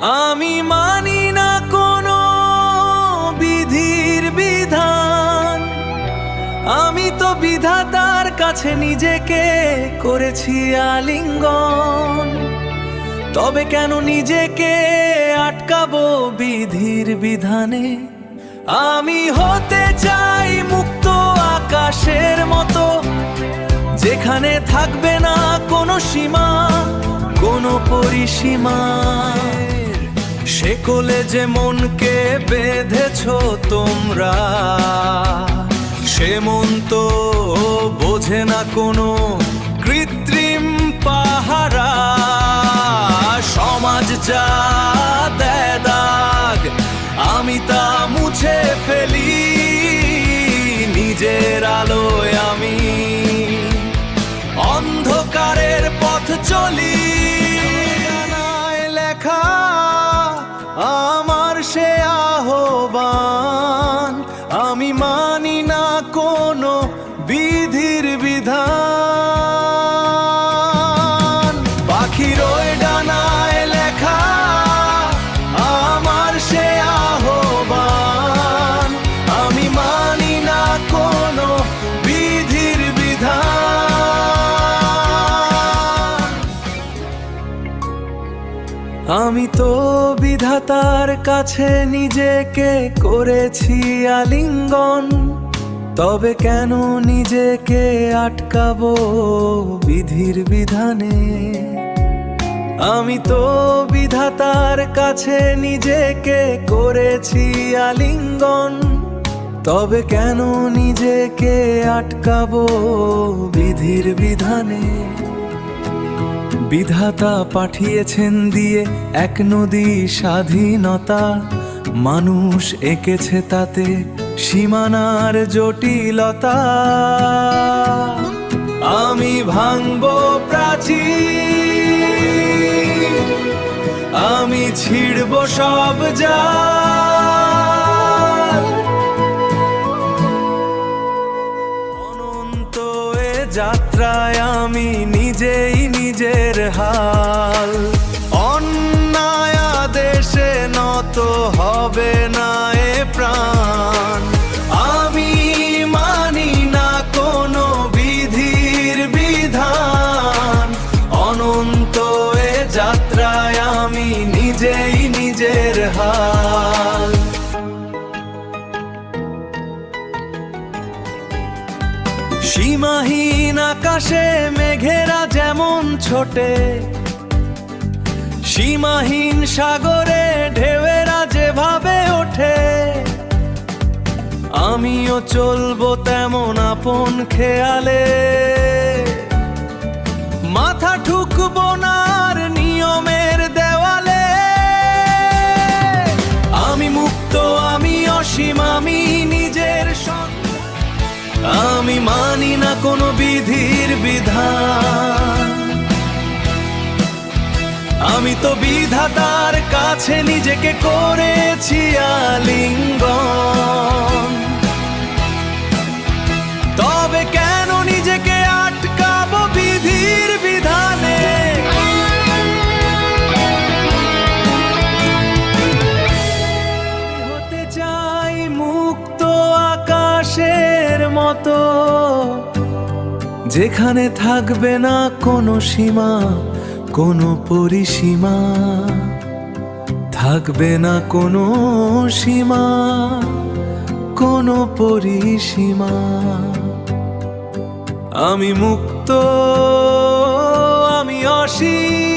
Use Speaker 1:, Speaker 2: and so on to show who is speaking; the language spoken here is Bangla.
Speaker 1: আমি মানি না কোনো বিধির বিধান, আমি তো বিধাতার কাছে নিজেকে করেছি আলিঙ্গন। তবে কেন নিজেকে আটকাবো বিধির বিধানে? আমি হতে চাই মুক্ত আকাশের মতো, যেখানে থাকবে না কোনো সীমা, কোনো পরিসীমা। শেকলে যে মনকে বেঁধেছো তোমরা, সে মন তো বোঝে না কোনো কৃত্রিম পাহারা। সমাজ যা দেয় দাগ, আমি তা মুছে ফেলি। নিজের আলোয় আমি অন্ধকারের পথ চলি। লেখা আমার সে আহ্বান, আমি মানি না কোনো বিধির বিধান। পাখির ওই ডানায় লেখা আমার সে আহ্বান, আমি মানি না কোনো বিধির বিধান। আমি তো বিধাতার কাছে নিজেকে করেছি আলিঙ্গন, তবে কেন নিজেকে আটকাবো বিধির বিধানে? আমি তো বিধাতার কাছে নিজেকে করেছি আলিঙ্গন, তবে কেন নিজেকে আটকাবো বিধির বিধানে? বিধাতা পাঠিয়েছেন দিয়ে এক নদী স্বাধীনতা, মানুষ এঁকেছে তাতে সীমানার জটিলতা। আমি ভাঙবো প্রাচীর, আমি ছিড়বো সব জাল। অনন্ত এ যাত্রায় আমি নিজেই নিজের হাল। অন্যায় আদেশে নত হবে না এ প্রাণ। আমি মানি না কোনো বিধির বিধান। অনন্ত এ যাত্রায় আমি নিজেই নিজের হাল। সীমাহীন আকাশে মেঘেরা যেমন ছোটে, সীমাহীন সাগরে ঢেউয়েরা যেভাবে ওঠে, আমিও চলবো তেমন আপন খেয়ালে। মাথা ঠুকবো না আর নিয়মের দেওয়ালে। আমি মুক্ত, আমি অসীম, আমি নিজের সন্তান। আমি মানি না কোনো বিধির বিধান। আমি তো বিধাতার কাছে নিজেকে করেছি আলিঙ্গন, তবে কেন নিজেকে আটকাবো বিধির বিধানে? হতে চাই মুক্ত আকাশের মতো, যেখানে থাকবে না কোনো সীমা, কোনো পরিসীমা। থাকবে না কোনো সীমা, কোনো পরিসীমা। আমি মুক্ত, আমি অসীম।